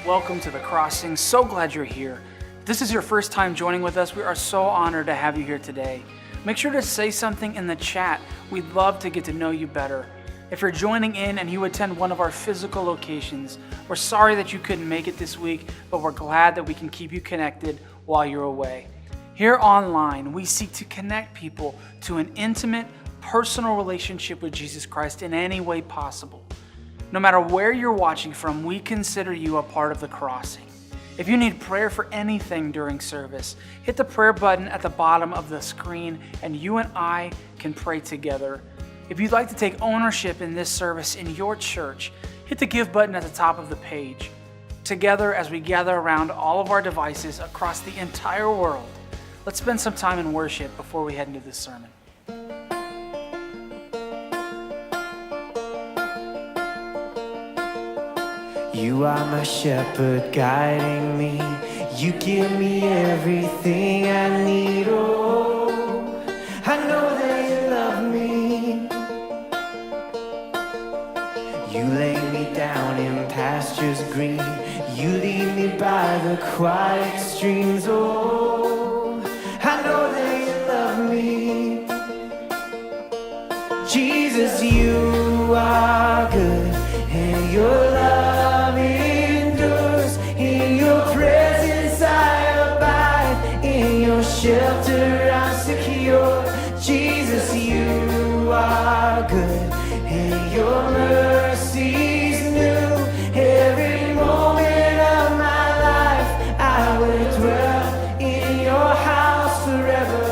Welcome to The Crossing. So glad you're here. If this is your first time joining with us, we are so honored to have you here today. Make sure to say something in the chat. We'd love to get to know you better. If you're joining in and you attend one of our physical locations, we're sorry that you couldn't make it this week, but we're glad that we can keep you connected while you're away. Here online, we seek to connect people to an intimate, personal relationship with Jesus Christ in any way possible. No matter where you're watching from, we consider you a part of The Crossing. If you need prayer for anything during service, hit the prayer button at the bottom of the screen and you and I can pray together. If you'd like to take ownership in this service in your church, hit the give button at the top of the page. Together, as we gather around all of our devices across the entire world, let's spend some time in worship before we head into this sermon. You are my shepherd guiding me. You give me everything I need. Oh, I know that you love me. You lay me down in pastures green. You lead me by the quiet streams. Oh, I know that you love me. Jesus, you are good, and your love endures. In your presence I abide. In your shelter I'm secure. Jesus, you are good, and your mercy's new. Every moment of my life I will dwell in your house forever.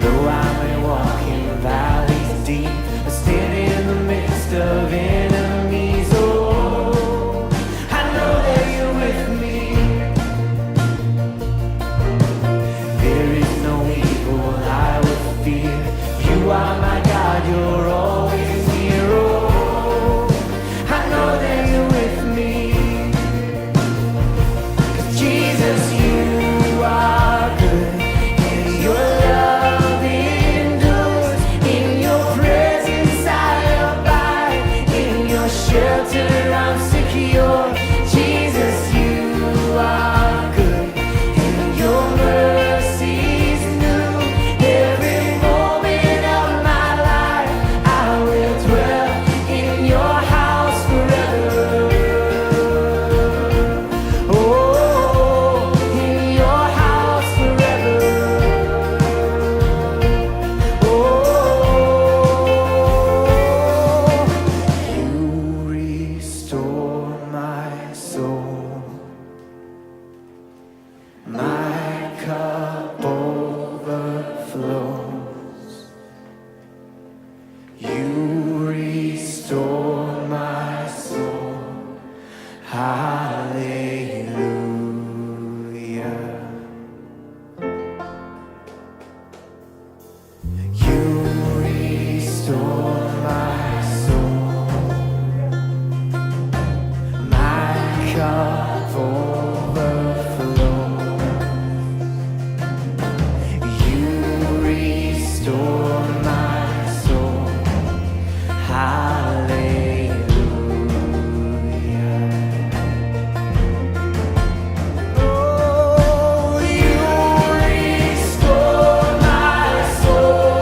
Though I may walk in valleys deep, I stand in the midst of enemies. Oh, I know that you're with me. There is no evil I would fear. You are my God, you're always near. Oh, I know that you're with me. 'Cause Jesus, you are good, and your love endures. In your presence I abide. In your shelter I'm secure. Jesus, you are good, and your mercy's new. Every moment of my life I will dwell in your house forever. Oh, in your house forever. Oh, you restore my soul. My cup overflows. You restore my soul. Hallelujah. You restore my soul. My cup overflows. You restore my soul. Hallelujah. Oh, you restore my soul.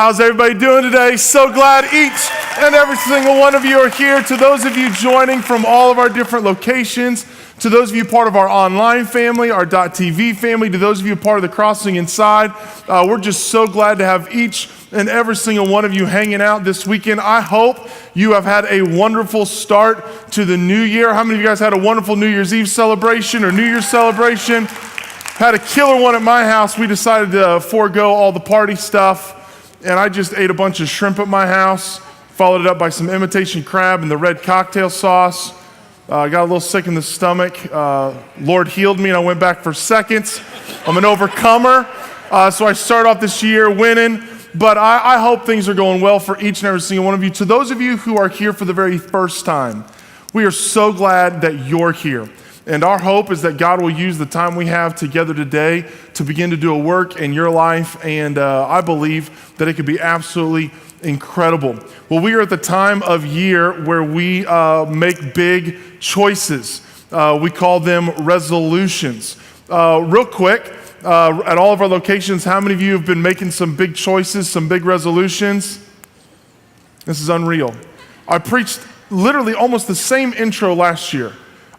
how's everybody doing today? So glad each and every single one of you are here. To those of you joining from all of our different locations, to those of you part of our online family, our .tv family, to those of you part of the Crossing Inside, we're just so glad to have each and every single one of you hanging out this weekend. I hope you have had a wonderful start to the new year. How many of you guys had a wonderful New Year's Eve celebration or New Year's celebration? Had a killer one at my house. We decided to forego all the party stuff, and I just ate a bunch of shrimp at my house, followed it up by some imitation crab and the red cocktail sauce. I got a little sick in the stomach. Lord healed me, and I went back for seconds. I'm an overcomer, so I start off this year winning, but I hope things are going well for each and every single one of you. To those of you who are here for the very first time, we are so glad that you're here. And our hope is that God will use the time we have together today to begin to do a work in your life, and I believe that it could be absolutely incredible. Well, we are at the time of year where we make big choices. We call them resolutions. Real quick, at all of our locations, how many of you have been making some big choices, some big resolutions? This is unreal. I preached literally almost the same intro last year.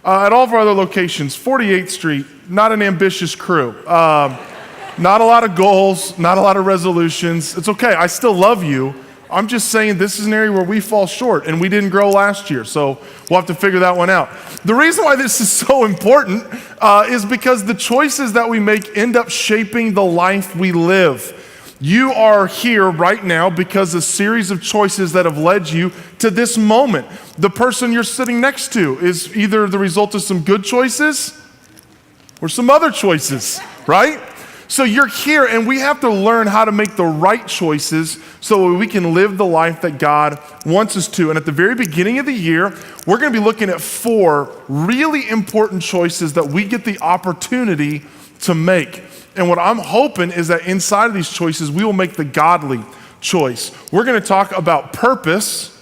At all of our other locations, 48th Street, not an ambitious crew. Not a lot of goals, not a lot of resolutions. It's okay, I still love you. I'm just saying this is an area where we fall short, and we didn't grow last year, so we'll have to figure that one out. The reason why this is so important is because the choices that we make end up shaping the life we live. You are here right now because a series of choices that have led you to this moment. The person you're sitting next to is either the result of some good choices or some other choices, right? So you're here, and we have to learn how to make the right choices so we can live the life that God wants us to. And at the very beginning of the year, we're going to be looking at 4 really important choices that we get the opportunity to make. And what I'm hoping is that inside of these choices, we will make the godly choice. We're going to talk about purpose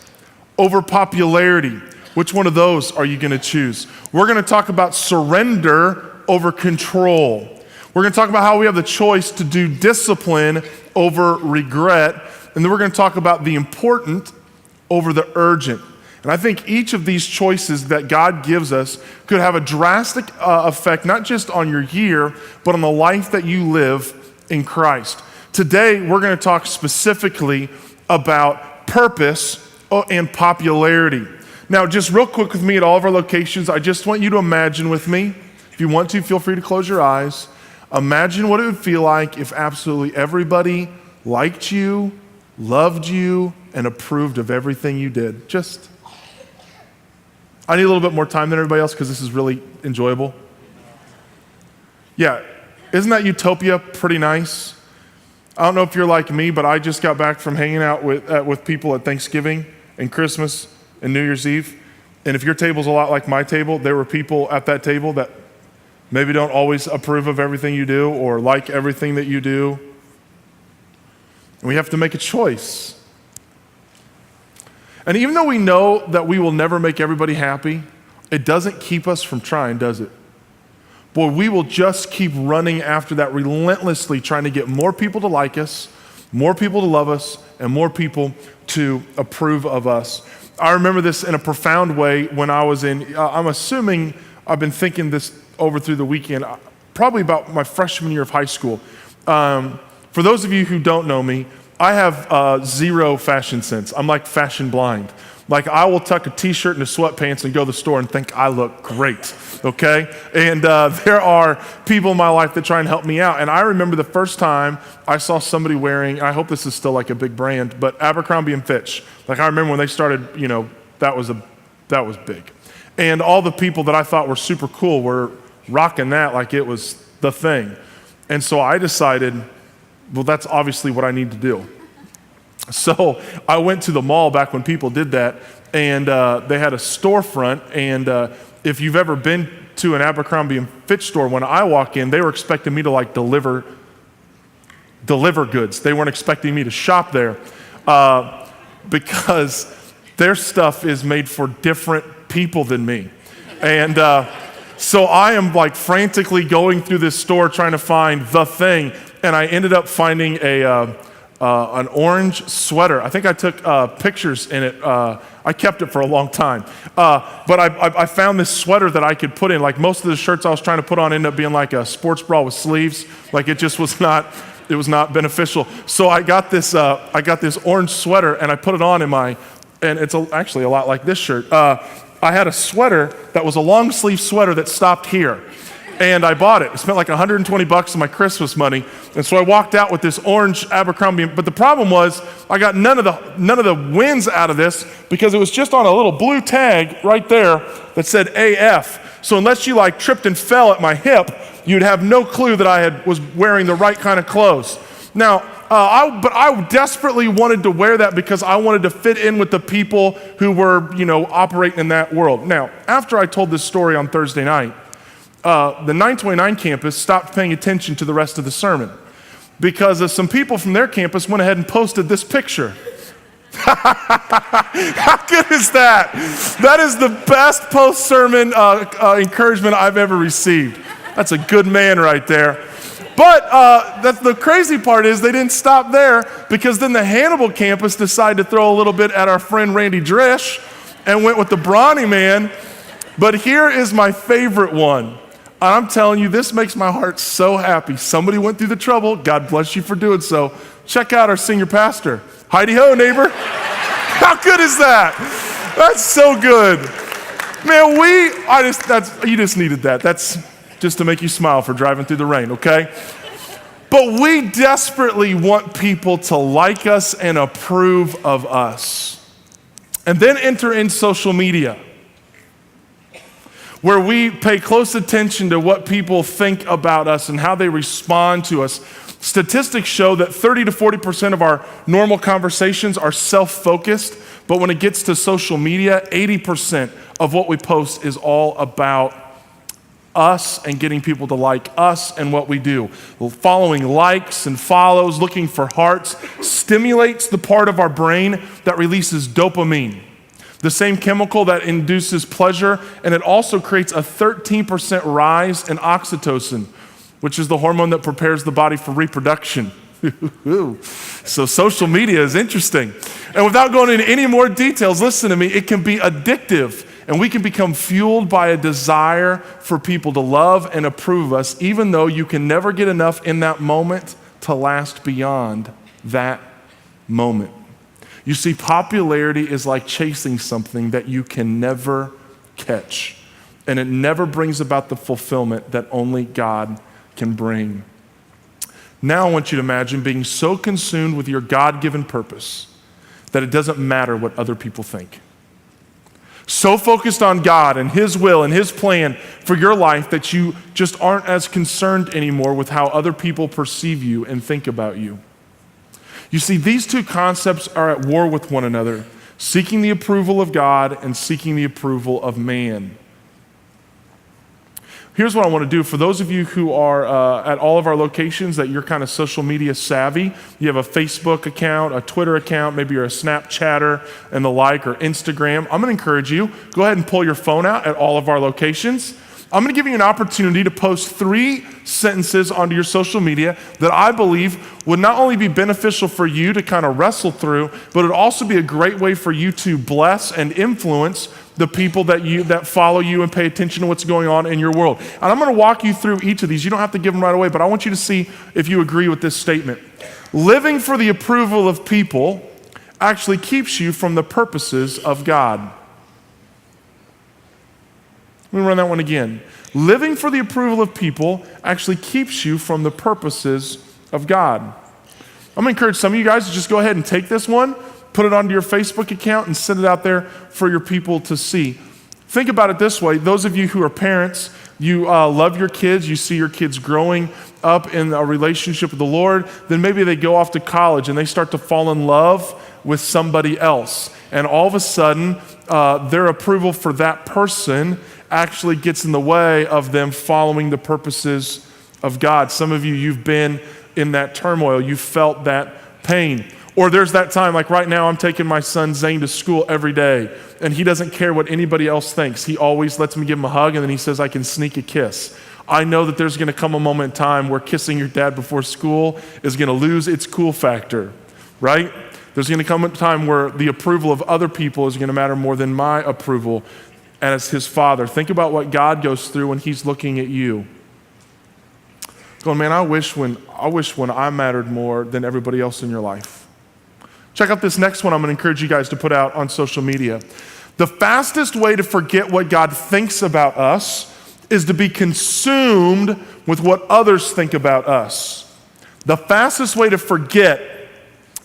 over popularity. Which one of those are you going to choose? We're going to talk about surrender over control. We're going to talk about how we have the choice to do discipline over regret. And then we're going to talk about the important over the urgent. And I think each of these choices that God gives us could have a drastic effect, not just on your year, but on the life that you live in Christ. Today, we're going to talk specifically about purpose and popularity. Now, just real quick with me at all of our locations, I just want you to imagine with me. If you want to, feel free to close your eyes. Imagine what it would feel like if absolutely everybody liked you, loved you, and approved of everything you did. I need a little bit more time than everybody else because this is really enjoyable. Yeah, isn't that utopia pretty nice? I don't know if you're like me, but I just got back from hanging out with people at Thanksgiving and Christmas and New Year's Eve. And if your table's a lot like my table, there were people at that table that maybe don't always approve of everything you do or like everything that you do. And we have to make a choice. And even though we know that we will never make everybody happy, it doesn't keep us from trying, does it? Boy, we will just keep running after that relentlessly, trying to get more people to like us, more people to love us, and more people to approve of us. I remember this in a profound way when I was I'm assuming I've been thinking this over through the weekend, probably about my freshman year of high school. For those of you who don't know me, I have zero fashion sense. I'm like fashion blind. Like I will tuck a t-shirt into sweatpants and go to the store and think I look great, okay? And there are people in my life that try and help me out. And I remember the first time I saw somebody wearing, I hope this is still like a big brand, but Abercrombie & Fitch. Like I remember when they started, that was big. And all the people that I thought were super cool were rocking that like it was the thing. And so I decided, well, that's obviously what I need to do. So I went to the mall back when people did that, and they had a storefront, and if you've ever been to an Abercrombie & Fitch store, when I walk in, they were expecting me to like deliver goods. They weren't expecting me to shop there because their stuff is made for different people than me. And so I am like frantically going through this store trying to find the thing, and I ended up finding a an orange sweater. I think I took pictures in it. I kept it for a long time. But I found this sweater that I could put in. Like most of the shirts I was trying to put on ended up being like a sports bra with sleeves. Like it just was not, it was not beneficial. So I got this orange sweater and I put it on and it's actually a lot like this shirt. I had a sweater that was a long sleeve sweater that stopped here. And I bought it. I spent like $120 of my Christmas money. And so I walked out with this orange Abercrombie. But the problem was I got none of the wins out of this because it was just on a little blue tag right there that said AF. So unless you like tripped and fell at my hip, you'd have no clue that I was wearing the right kind of clothes. Now, I desperately wanted to wear that because I wanted to fit in with the people who were, operating in that world. Now, after I told this story on Thursday night, the 929 campus stopped paying attention to the rest of the sermon because some people from their campus went ahead and posted this picture. How good is that? That is the best post-sermon encouragement I've ever received. That's a good man right there. But the crazy part is they didn't stop there because then the Hannibal campus decided to throw a little bit at our friend Randy Drish and went with the brawny man. But here is my favorite one. I'm telling you, this makes my heart so happy. Somebody went through the trouble. God bless you for doing so. Check out our senior pastor. Heidi-ho, neighbor. How good is that? That's so good. Man, you just needed that. That's just to make you smile for driving through the rain, okay? But we desperately want people to like us and approve of us. And then enter in social media, where we pay close attention to what people think about us and how they respond to us. Statistics show that 30 to 40% of our normal conversations are self-focused, but when it gets to social media, 80% of what we post is all about us and getting people to like us and what we do. Following likes and follows, looking for hearts, stimulates the part of our brain that releases dopamine, the same chemical that induces pleasure, and it also creates a 13% rise in oxytocin, which is the hormone that prepares the body for reproduction. So social media is interesting. And without going into any more details, listen to me, it can be addictive, and we can become fueled by a desire for people to love and approve of us, even though you can never get enough in that moment to last beyond that moment. You see, popularity is like chasing something that you can never catch, and it never brings about the fulfillment that only God can bring. Now I want you to imagine being so consumed with your God-given purpose that it doesn't matter what other people think. So focused on God and His will and His plan for your life that you just aren't as concerned anymore with how other people perceive you and think about you. You see, these two concepts are at war with one another, seeking the approval of God and seeking the approval of man. Here's what I want to do. For those of you who are at all of our locations that you're kind of social media savvy, you have a Facebook account, a Twitter account, maybe you're a Snapchatter and the like, or Instagram, I'm going to encourage you, go ahead and pull your phone out at all of our locations. I'm going to give you an opportunity to post 3 sentences onto your social media that I believe would not only be beneficial for you to kind of wrestle through, but it would also be a great way for you to bless and influence the people that follow you and pay attention to what's going on in your world. And I'm going to walk you through each of these. You don't have to give them right away, but I want you to see if you agree with this statement. Living for the approval of people actually keeps you from the purposes of God. Let me run that one again. Living for the approval of people actually keeps you from the purposes of God. I'm going to encourage some of you guys to just go ahead and take this one, put it onto your Facebook account, and send it out there for your people to see. Think about it this way. Those of you who are parents, you love your kids, you see your kids growing up in a relationship with the Lord, then maybe they go off to college and they start to fall in love with somebody else. And all of a sudden, their approval for that person actually gets in the way of them following the purposes of God. Some of you, you've been in that turmoil. You felt that pain. Or there's that time, like right now, I'm taking my son Zane to school every day, and he doesn't care what anybody else thinks. He always lets me give him a hug, and then he says I can sneak a kiss. I know that there's going to come a moment in time where kissing your dad before school is going to lose its cool factor. right? There's going to come a time where the approval of other people is going to matter more than my approval as his father. Think about what God goes through when he's looking at you. Going, man, I wish when I mattered more than everybody else in your life. Check out this next one I'm going to encourage you guys to put out on social media. The fastest way to forget what God thinks about us is to be consumed with what others think about us. The fastest way to forget,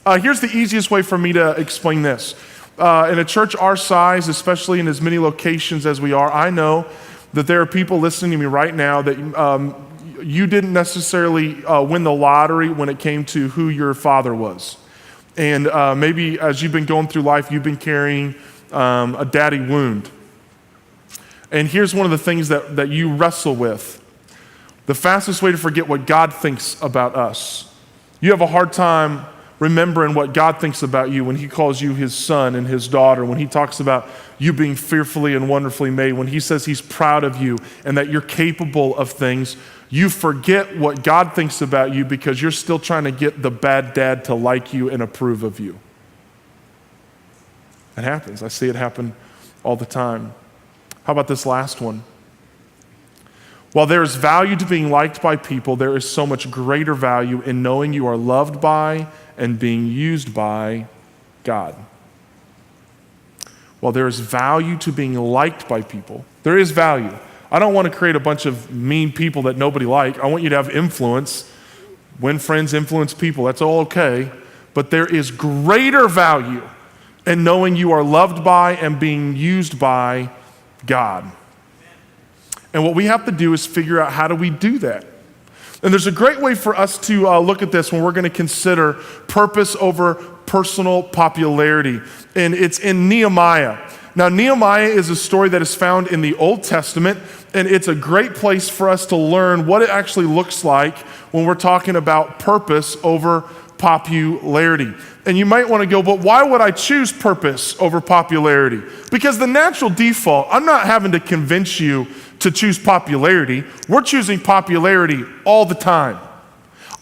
here's the easiest way for me to explain this. In a church our size, especially in as many locations as we are, I know that there are people listening to me right now that you didn't necessarily win the lottery when it came to who your father was. And maybe as you've been going through life, you've been carrying a daddy wound. And here's one of the things that you wrestle with. The fastest way to forget what God thinks about us. You have a hard time remembering what God thinks about you when he calls you his son and his daughter, when he talks about you being fearfully and wonderfully made, when he says he's proud of you and that you're capable of things. You forget what God thinks about you because you're still trying to get the bad dad to like you and approve of you. It happens. I see it happen all the time. How about this last one? While there is value to being liked by people, there is so much greater value in knowing you are loved by and being used by God. While there is value to being liked by people, there is value. I don't want to create a bunch of mean people that nobody likes. I want you to have influence. Win friends, influence people. That's all okay. But there is greater value in knowing you are loved by and being used by God. And what we have to do is figure out, how do we do that? And there's a great way for us to look at this when we're going to consider purpose over personal popularity. And it's in Nehemiah. Now, Nehemiah is a story that is found in the Old Testament, and it's a great place for us to learn what it actually looks like when we're talking about purpose over popularity. And you might want to go, but why would I choose purpose over popularity? Because the natural default, I'm not having to convince you to choose popularity. We're choosing popularity all the time.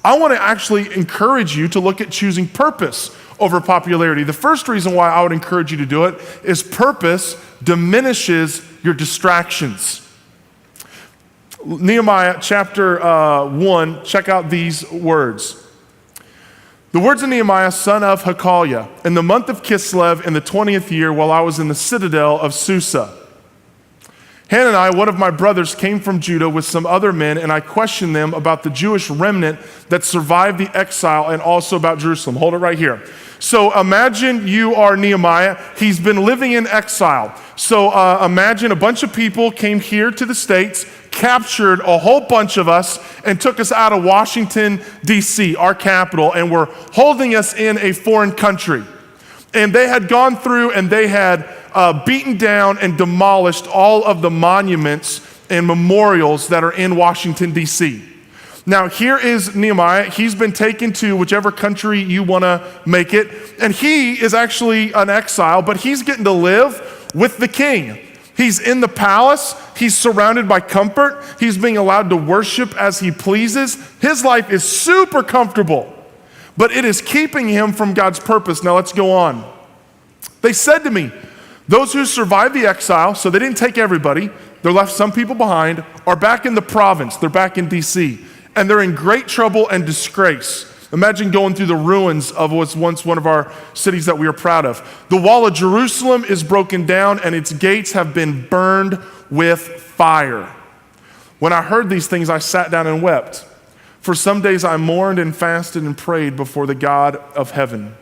I want to actually encourage you to look at choosing purpose over popularity. The first reason why I would encourage you to do it is purpose diminishes your distractions. Nehemiah chapter 1, check out these words. The words of Nehemiah, son of Hakaliah, in the month of Kislev in the 20th year, while I was in the citadel of Susa. Hanani, one of my brothers, came from Judah with some other men, and I questioned them about the Jewish remnant that survived the exile and also about Jerusalem. Hold it right here. So imagine you are Nehemiah. He's been living in exile. So imagine a bunch of people came here to the States, captured a whole bunch of us, and took us out of Washington, D.C., our capital, and were holding us in a foreign country. And they had gone through and they had beaten down and demolished all of the monuments and memorials that are in Washington, D.C. Now, here is Nehemiah. He's been taken to whichever country you want to make it. And he is actually an exile, but he's getting to live with the king. He's in the palace. He's surrounded by comfort. He's being allowed to worship as he pleases. His life is super comfortable, but it is keeping him from God's purpose. Now let's go on. They said to me, those who survived the exile, so they didn't take everybody, they left some people behind, are back in the province. They're back in D.C., and they're in great trouble and disgrace. Imagine going through the ruins of what was once one of our cities that we are proud of. The wall of Jerusalem is broken down, and its gates have been burned with fire. When I heard these things, I sat down and wept. For some days I mourned and fasted and prayed before the God of heaven.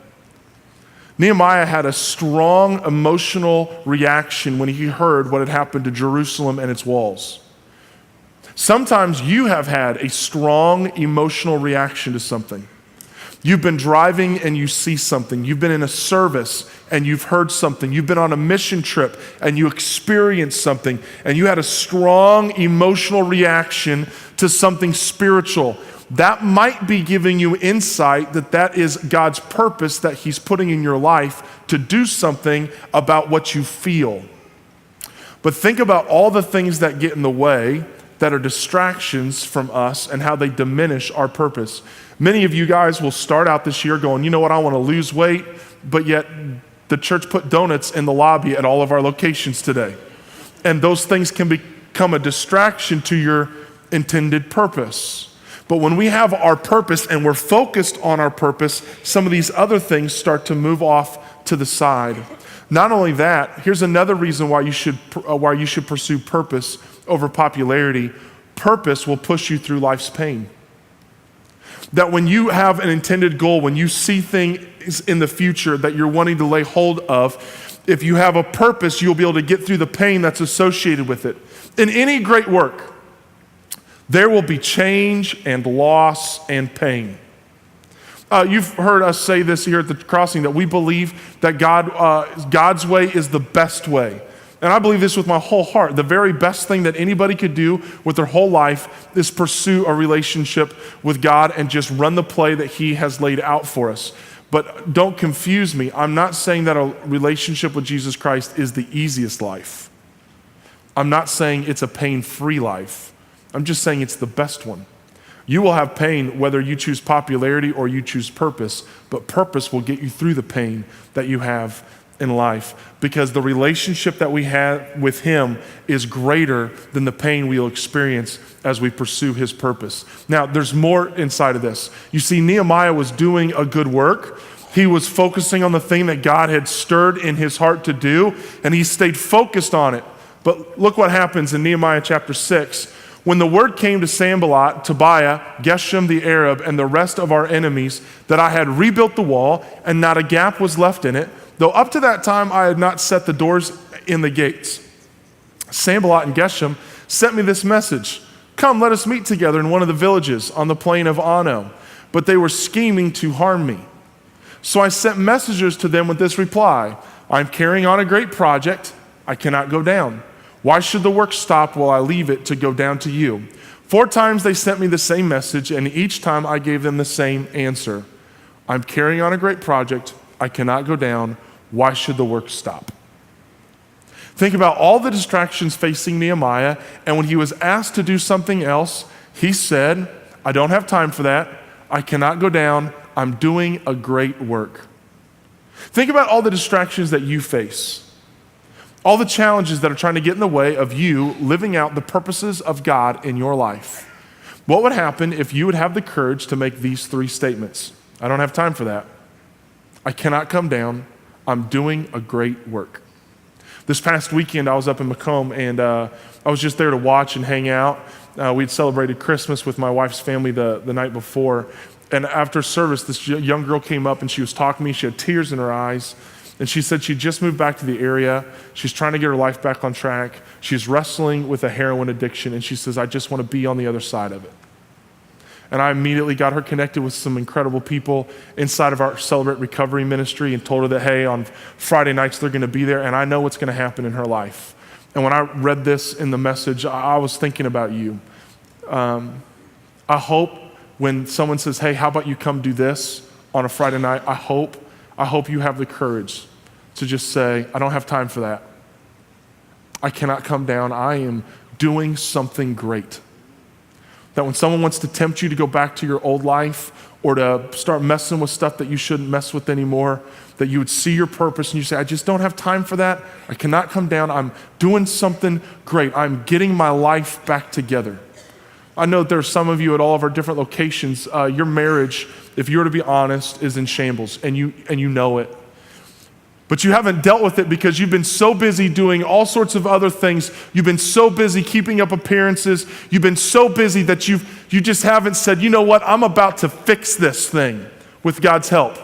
Nehemiah had a strong emotional reaction when he heard what had happened to Jerusalem and its walls. Sometimes you have had a strong emotional reaction to something. You've been driving and you see something. You've been in a service and you've heard something. You've been on a mission trip and you experienced something, and you had a strong emotional reaction to something spiritual. That might be giving you insight that is God's purpose that he's putting in your life to do something about what you feel. But think about all the things that get in the way that are distractions from us and how they diminish our purpose. Many of you guys will start out this year going, you know what, I want to lose weight, but yet the church put donuts in the lobby at all of our locations today. And those things can become a distraction to your intended purpose. But when we have our purpose and we're focused on our purpose, some of these other things start to move off to the side. Not only that, here's another reason why you should pursue purpose over popularity. Purpose will push you through life's pain. That when you have an intended goal, when you see things in the future that you're wanting to lay hold of, if you have a purpose, you'll be able to get through the pain that's associated with it. In any great work, there will be change and loss and pain. You've heard us say this here at the Crossing, that we believe that God's way is the best way. And I believe this with my whole heart. The very best thing that anybody could do with their whole life is pursue a relationship with God and just run the play that He has laid out for us. But don't confuse me. I'm not saying that a relationship with Jesus Christ is the easiest life. I'm not saying it's a pain-free life. I'm just saying it's the best one. You will have pain whether you choose popularity or you choose purpose, but purpose will get you through the pain that you have in life, because the relationship that we have with Him is greater than the pain we'll experience as we pursue His purpose. Now, there's more inside of this. You see, Nehemiah was doing a good work. He was focusing on the thing that God had stirred in his heart to do, and he stayed focused on it. But look what happens in Nehemiah chapter 6. When the word came to Sanballat, Tobiah, Geshem the Arab, and the rest of our enemies that I had rebuilt the wall and not a gap was left in it, though up to that time I had not set the doors in the gates. Sanballat and Geshem sent me this message: come, let us meet together in one of the villages on the plain of Ono. But they were scheming to harm me. So I sent messengers to them with this reply: I'm carrying on a great project. I cannot go down. Why should the work stop while I leave it to go down to you? 4 times they sent me the same message, and each time I gave them the same answer: I'm carrying on a great project. I cannot go down. Why should the work stop? Think about all the distractions facing Nehemiah, and when he was asked to do something else, he said, I don't have time for that. I cannot go down. I'm doing a great work. Think about all the distractions that you face. All the challenges that are trying to get in the way of you living out the purposes of God in your life. What would happen if you would have the courage to make these 3 statements? I don't have time for that. I cannot come down. I'm doing a great work. This past weekend, I was up in Macomb, and I was just there to watch and hang out. We'd celebrated Christmas with my wife's family the night before. And after service, this young girl came up and she was talking to me. She had tears in her eyes. And she said she just moved back to the area. She's trying to get her life back on track. She's wrestling with a heroin addiction. And she says, I just want to be on the other side of it. And I immediately got her connected with some incredible people inside of our Celebrate Recovery ministry and told her that, hey, on Friday nights they're going to be there, and I know what's going to happen in her life. And when I read this in the message, I was thinking about you. I hope when someone says, hey, how about you come do this on a Friday night, I hope you have the courage to just say, I don't have time for that. I cannot come down. I am doing something great. That when someone wants to tempt you to go back to your old life or to start messing with stuff that you shouldn't mess with anymore, that you would see your purpose and you say, I just don't have time for that. I cannot come down. I'm doing something great. I'm getting my life back together. I know there are some of you at all of our different locations, your marriage, if you were to be honest, is in shambles, and you know it. But you haven't dealt with it because you've been so busy doing all sorts of other things. You've been so busy keeping up appearances. You've been so busy that you just haven't said, you know what, I'm about to fix this thing with God's help.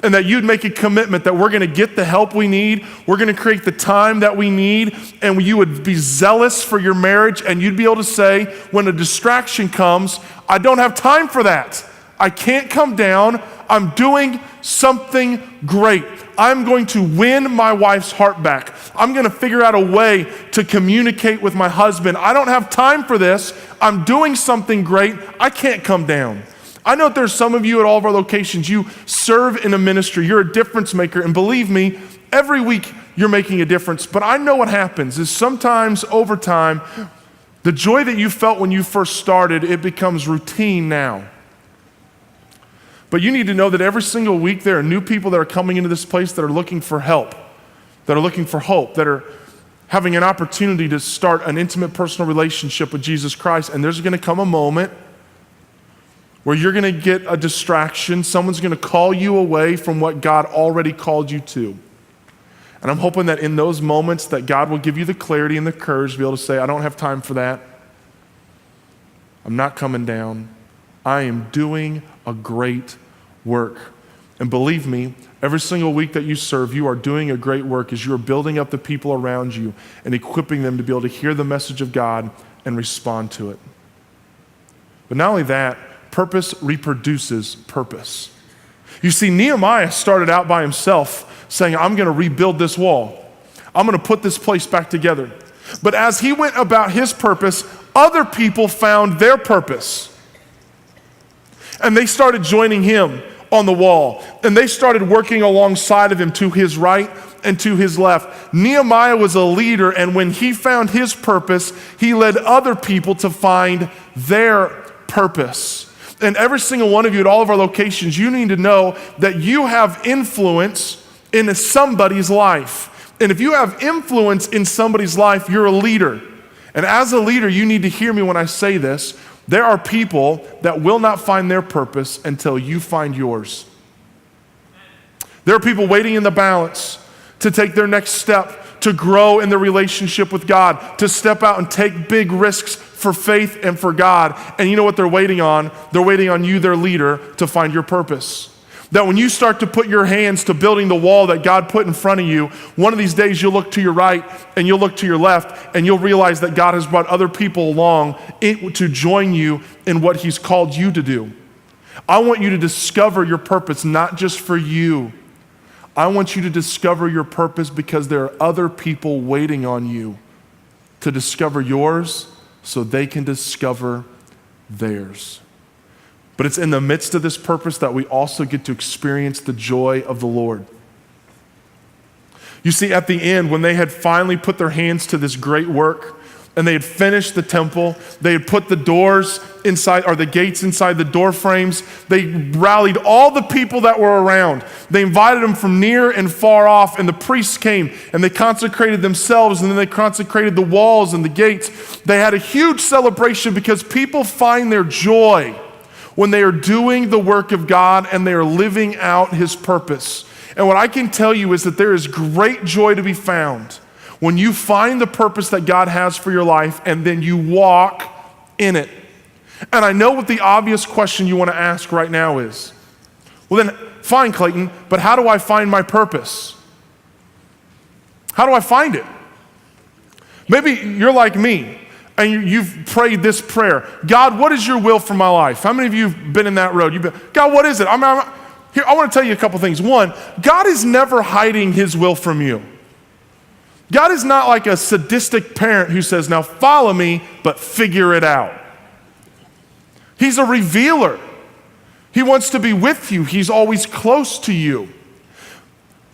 And that you'd make a commitment that we're going to get the help we need. We're going to create the time that we need. And you would be zealous for your marriage. And you'd be able to say, when a distraction comes, I don't have time for that. I can't come down. I'm doing something great. I'm going to win my wife's heart back. I'm going to figure out a way to communicate with my husband. I don't have time for this. I'm doing something great. I can't come down. I know there's some of you at all of our locations, you serve in a ministry, you're a difference maker, and believe me, every week you're making a difference. But I know what happens is sometimes over time, The joy that you felt when you first started, it becomes routine now. But you need to know that every single week there are new people that are coming into this place that are looking for help, that are looking for hope, that are having an opportunity to start an intimate personal relationship with Jesus Christ. And there's gonna come a moment where you're gonna get a distraction. Someone's gonna call you away from what God already called you to. And I'm hoping that in those moments that God will give you the clarity and the courage to be able to say, I don't have time for that. I'm not coming down. I am doing a great work. And believe me, every single week that you serve, you are doing a great work as you're building up the people around you and equipping them to be able to hear the message of God and respond to it. But not only that, purpose reproduces purpose. You see, Nehemiah started out by himself saying, I'm going to rebuild this wall. I'm going to put this place back together. But as he went about his purpose, other people found their purpose. And they started joining him on the wall. And they started working alongside of him to his right and to his left. Nehemiah was a leader, and when he found his purpose, he led other people to find their purpose. And every single one of you at all of our locations, you need to know that you have influence in somebody's life. And if you have influence in somebody's life, you're a leader. And as a leader, you need to hear me when I say this. There are people that will not find their purpose until you find yours. There are people waiting in the balance to take their next step, to grow in their relationship with God, to step out and take big risks for faith and for God. And you know what they're waiting on? They're waiting on you, their leader, to find your purpose. That when you start to put your hands to building the wall that God put in front of you, one of these days you'll look to your right and you'll look to your left and you'll realize that God has brought other people along to join you in what he's called you to do. I want you to discover your purpose, not just for you. I want you to discover your purpose because there are other people waiting on you to discover yours so they can discover theirs. But it's in the midst of this purpose that we also get to experience the joy of the Lord. You see, at the end, when they had finally put their hands to this great work and they had finished the temple, they had put the doors inside, or the gates inside the door frames, they rallied all the people that were around. They invited them from near and far off, and the priests came and they consecrated themselves, and then they consecrated the walls and the gates. They had a huge celebration because people find their joy when they are doing the work of God and they are living out his purpose. And what I can tell you is that there is great joy to be found when you find the purpose that God has for your life and then you walk in it. And I know what the obvious question you want to ask right now is. Well then, fine, Clayton, but how do I find my purpose? How do I find it? Maybe you're like me. And you've prayed this prayer. God, what is your will for my life? How many of you have been in that road? God, what is it? Here, I want to tell you a couple things. One, God is never hiding his will from you. God is not like a sadistic parent who says, now follow me, but figure it out. He's a revealer. He wants to be with you. He's always close to you.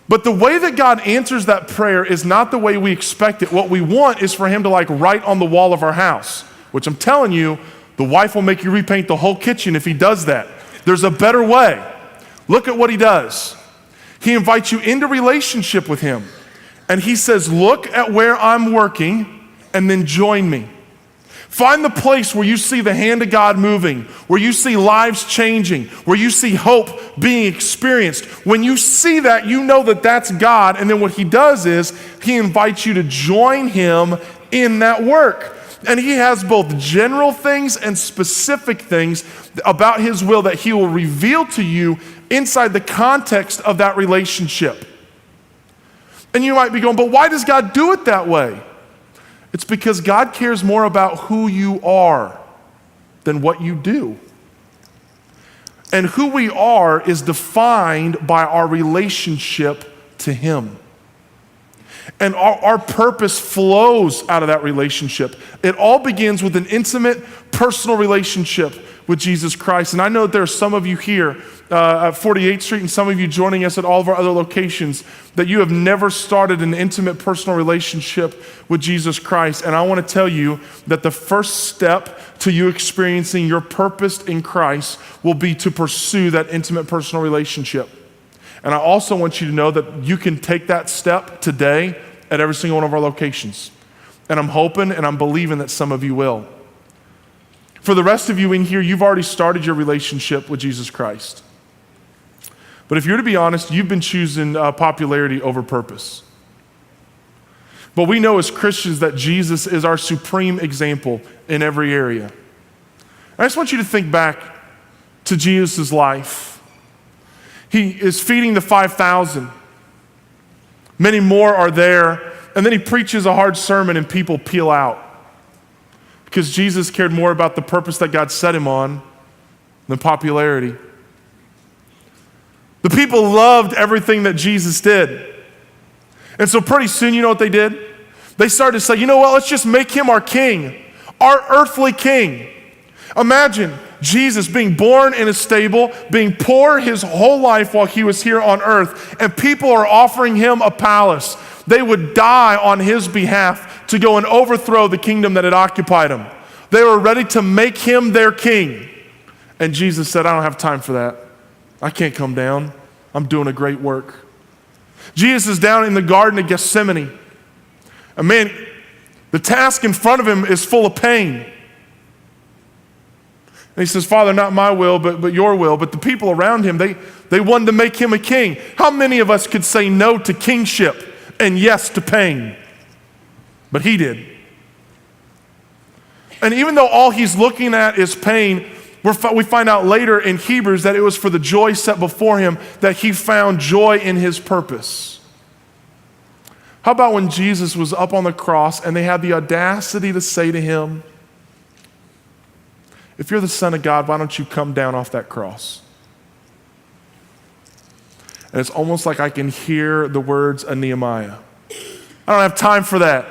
But the way that God answers that prayer is not the way we expect it. What we want is for him to write on the wall of our house, which I'm telling you, the wife will make you repaint the whole kitchen if he does that. There's a better way. Look at what he does. He invites you into relationship with him. And he says, look at where I'm working and then join me. Find the place where you see the hand of God moving, where you see lives changing, where you see hope being experienced. When you see that, you know that that's God. And then what he does is he invites you to join him in that work. And he has both general things and specific things about his will that he will reveal to you inside the context of that relationship. And you might be going, but why does God do it that way? It's because God cares more about who you are than what you do. And who we are is defined by our relationship to him. And our purpose flows out of that relationship. It all begins with an intimate, personal relationship with Jesus Christ. And I know that there are some of you here at 48th Street and some of you joining us at all of our other locations that you have never started an intimate personal relationship with Jesus Christ. And I want to tell you that the first step to you experiencing your purpose in Christ will be to pursue that intimate personal relationship. And I also want you to know that you can take that step today at every single one of our locations. And I'm hoping and I'm believing that some of you will. For the rest of you in here, you've already started your relationship with Jesus Christ. But if you're to be honest, you've been choosing popularity over purpose. But we know as Christians that Jesus is our supreme example in every area. I just want you to think back to Jesus' life. He is feeding the 5,000. Many more are there. And then he preaches a hard sermon and people peel out. Because Jesus cared more about the purpose that God set him on than popularity. The people loved everything that Jesus did. And so pretty soon, you know what they did? They started to say, you know what, let's just make him our king, our earthly king. Imagine Jesus being born in a stable, being poor his whole life while he was here on earth, and people are offering him a palace. They would die on his behalf to go and overthrow the kingdom that had occupied him. They were ready to make him their king. And Jesus said, I don't have time for that. I can't come down. I'm doing a great work. Jesus is down in the Garden of Gethsemane. And man, the task in front of him is full of pain. And he says, Father, not my will, but your will. But the people around him, they wanted to make him a king. How many of us could say no to kingship and yes to pain? But he did. And even though all he's looking at is pain, we find out later in Hebrews that it was for the joy set before him that he found joy in his purpose. How about when Jesus was up on the cross and they had the audacity to say to him, if you're the Son of God, why don't you come down off that cross? And it's almost like I can hear the words of Nehemiah. I don't have time for that.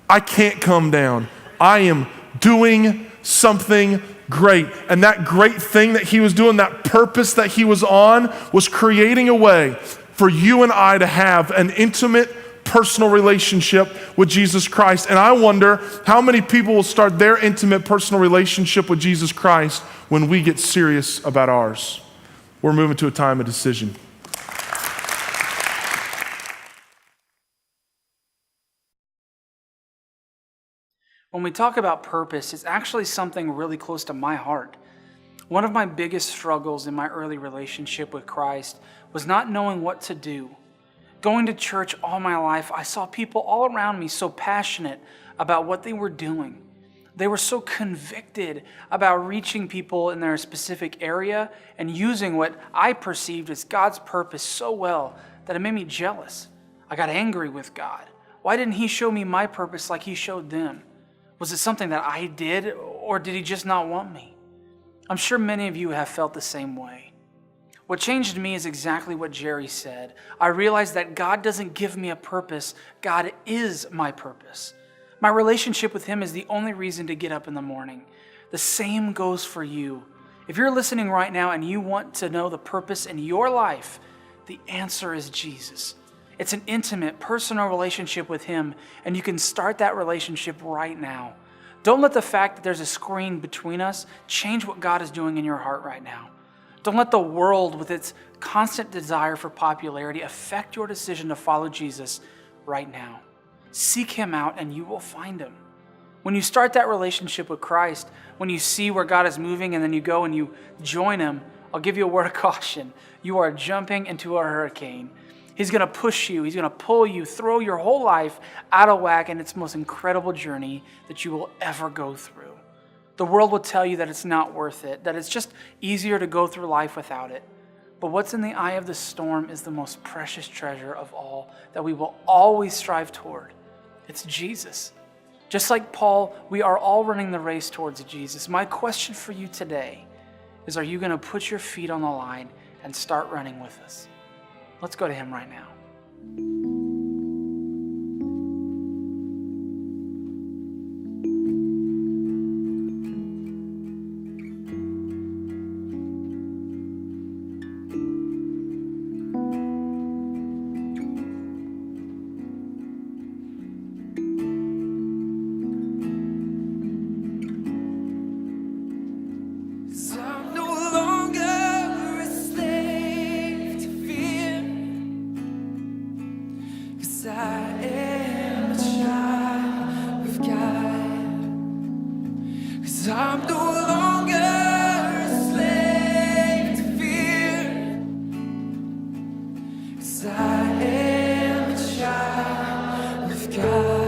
I can't come down. I am doing something great. And that great thing that he was doing, that purpose that he was on, was creating a way for you and I to have an intimate, personal relationship with Jesus Christ. And I wonder how many people will start their intimate, personal relationship with Jesus Christ when we get serious about ours. We're moving to a time of decision. When we talk about purpose, it's actually something really close to my heart. One of my biggest struggles in my early relationship with Christ was not knowing what to do. Going to church all my life, I saw people all around me so passionate about what they were doing. They were so convicted about reaching people in their specific area and using what I perceived as God's purpose so well that it made me jealous. I got angry with God. Why didn't he show me my purpose like he showed them? Was it something that I did, or did he just not want me? I'm sure many of you have felt the same way. What changed me is exactly what Jerry said. I realized that God doesn't give me a purpose. God is my purpose. My relationship with him is the only reason to get up in the morning. The same goes for you. If you're listening right now and you want to know the purpose in your life, the answer is Jesus. It's an intimate, personal relationship with him, and you can start that relationship right now. Don't let the fact that there's a screen between us change what God is doing in your heart right now. Don't let the world with its constant desire for popularity affect your decision to follow Jesus right now. Seek him out and you will find him. When you start that relationship with Christ, when you see where God is moving and then you go and you join him, I'll give you a word of caution. You are jumping into a hurricane. He's going to push you. He's going to pull you, throw your whole life out of whack, and it's the most incredible journey that you will ever go through. The world will tell you that it's not worth it, that it's just easier to go through life without it. But what's in the eye of the storm is the most precious treasure of all that we will always strive toward. It's Jesus. Just like Paul, we are all running the race towards Jesus. My question for you today is, are you going to put your feet on the line and start running with us? Let's go to him right now. 'Cause I am a child of God. 'Cause I'm no longer a slave to fear. 'Cause I am a child of God.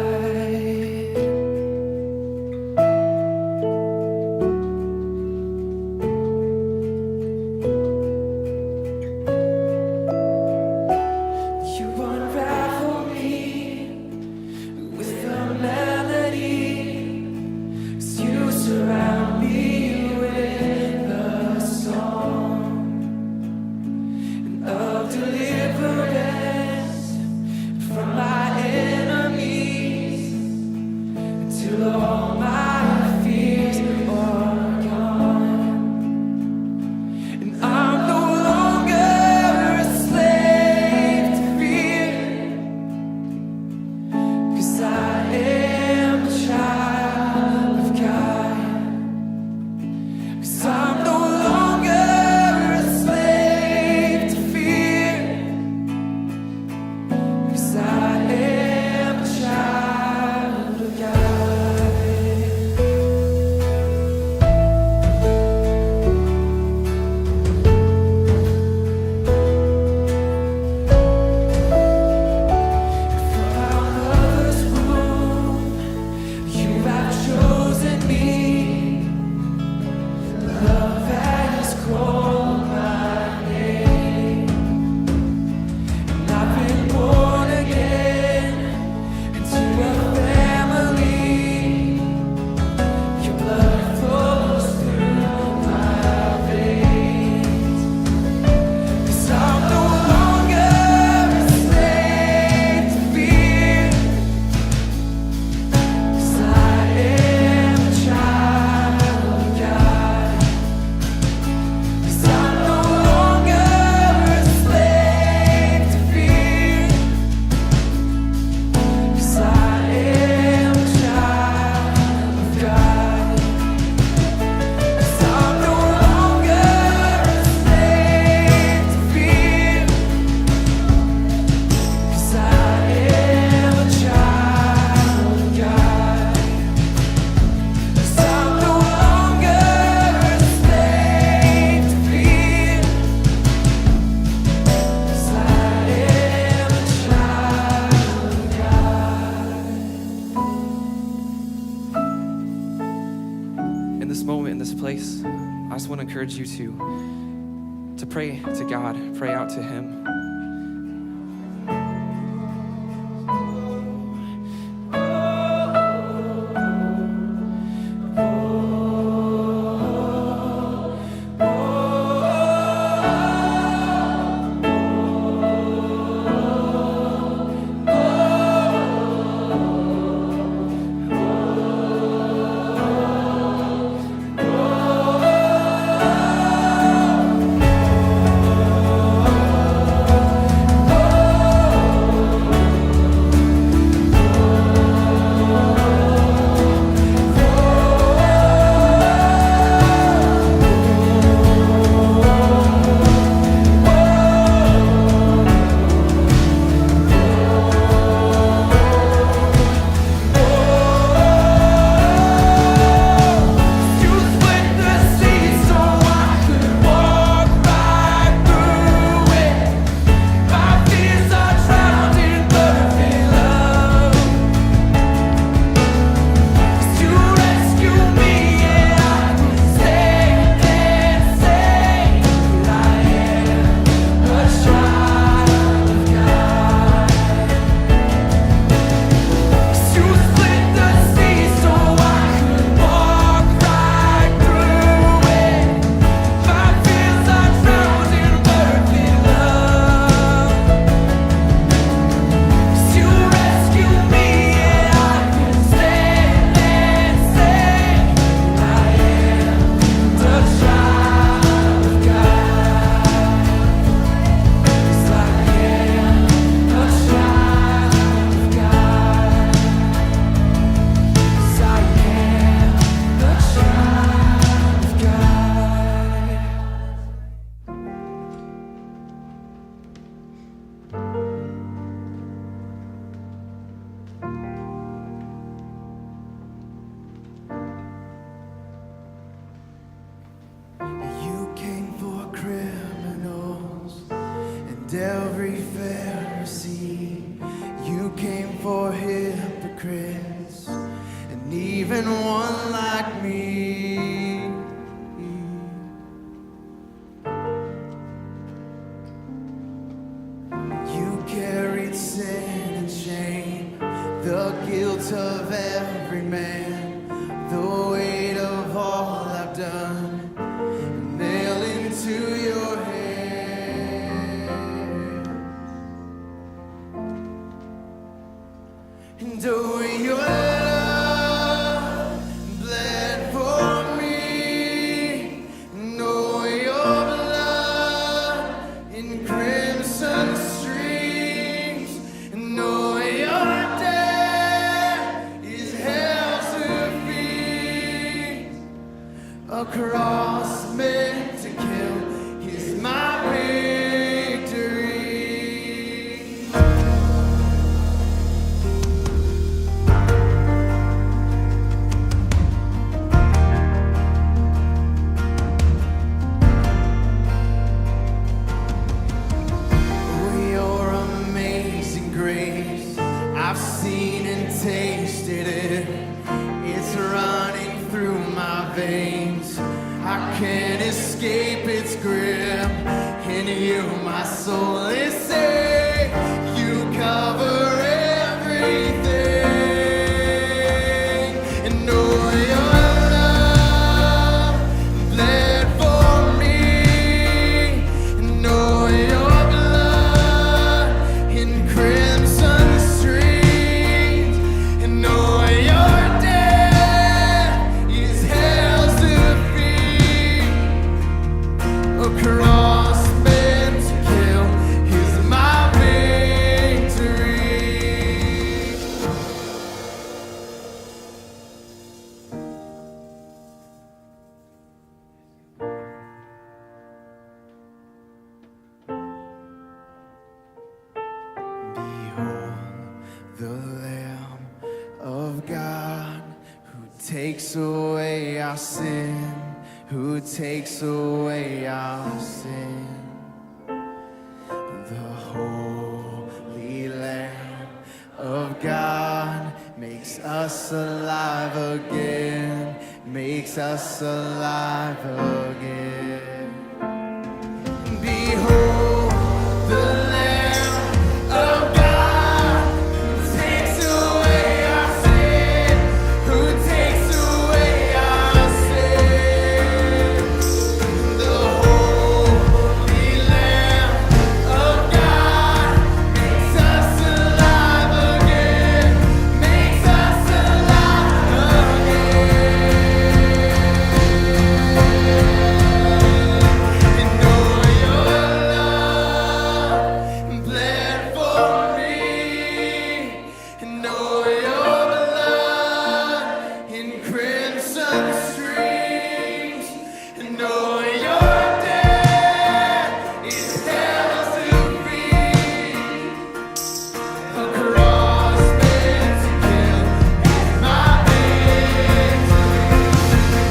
I just want to encourage you to pray to God, pray out to Him. for hypocrites, and even one like me. You carried sin and shame, the guilt of every man, the weight of all I've done, nailed into your hand. And oh, your love bled for me, and oh, your blood in crimson streams, and oh, your death is hell's defeat. A cross meant to kill is my victory. Oh, your amazing grace, I've seen and tasted it. It's running through my veins. I can't escape its grip. In you, my soul is safe. You cover everything. And oh, your love bled for me. And oh, your blood in crimson streams. And oh, your death is hell's defeat. A cross meant to kill is my victory. Behold the Lamb of God who takes away our sin, who takes away our sin. The Holy Lamb of God makes us alive again, makes us alive again. Behold the Lamb of God who takes away our sin, who takes away our sin. The Holy Lamb of God makes us alive again, makes us alive again. And oh, your love bled for me, and oh, your blood in crimson streams, and oh, your death is hell's defeat. A cross meant to kill is my victory.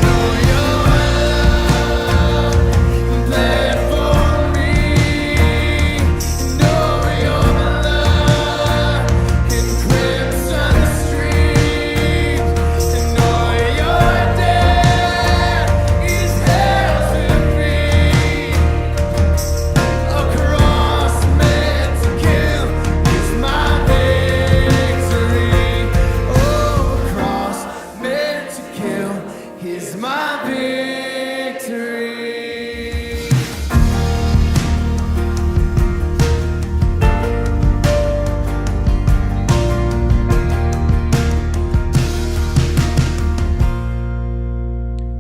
Oh, your love bled for me, and oh, your blood in crimson streams, and oh, your death is hell's defeat. A cross meant to kill is my victory. Oh, a cross meant to kill is my victory.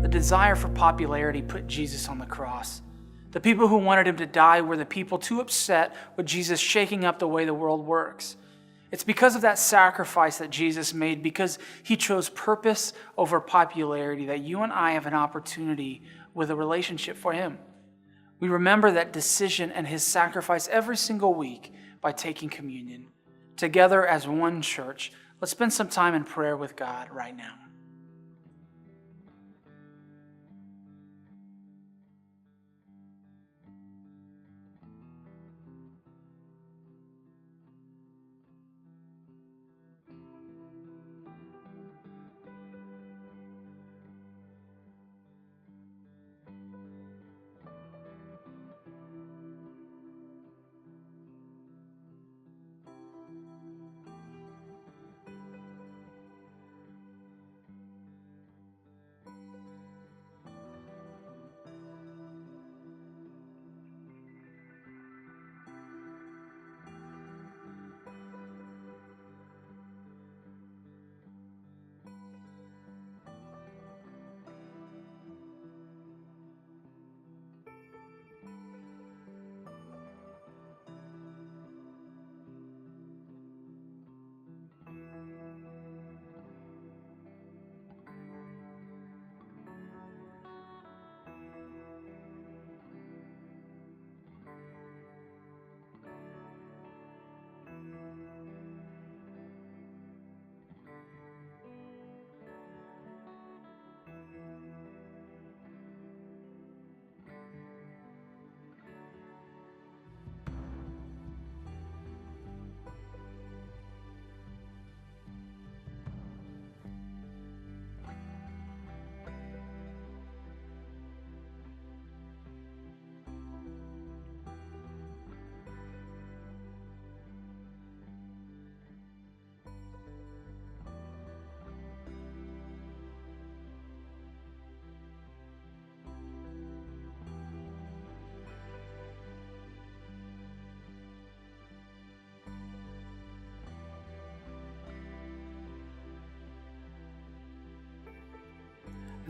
The desire for popularity put Jesus on the cross. The people who wanted him to die were the people too upset with Jesus shaking up the way the world works. It's because of that sacrifice that Jesus made, because he chose purpose over popularity, that you and I have an opportunity with a relationship for him. We remember that decision and his sacrifice every single week by taking communion. Together as one church, let's spend some time in prayer with God right now.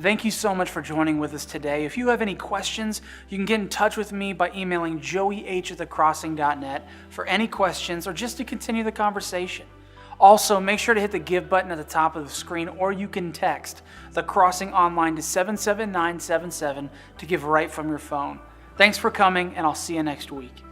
Thank you so much for joining with us today. If you have any questions, you can get in touch with me by emailing joeyh@thecrossing.net for any questions or just to continue the conversation. Also, make sure to hit the give button at the top of the screen, or you can text The Crossing Online to 77977 to give right from your phone. Thanks for coming, and I'll see you next week.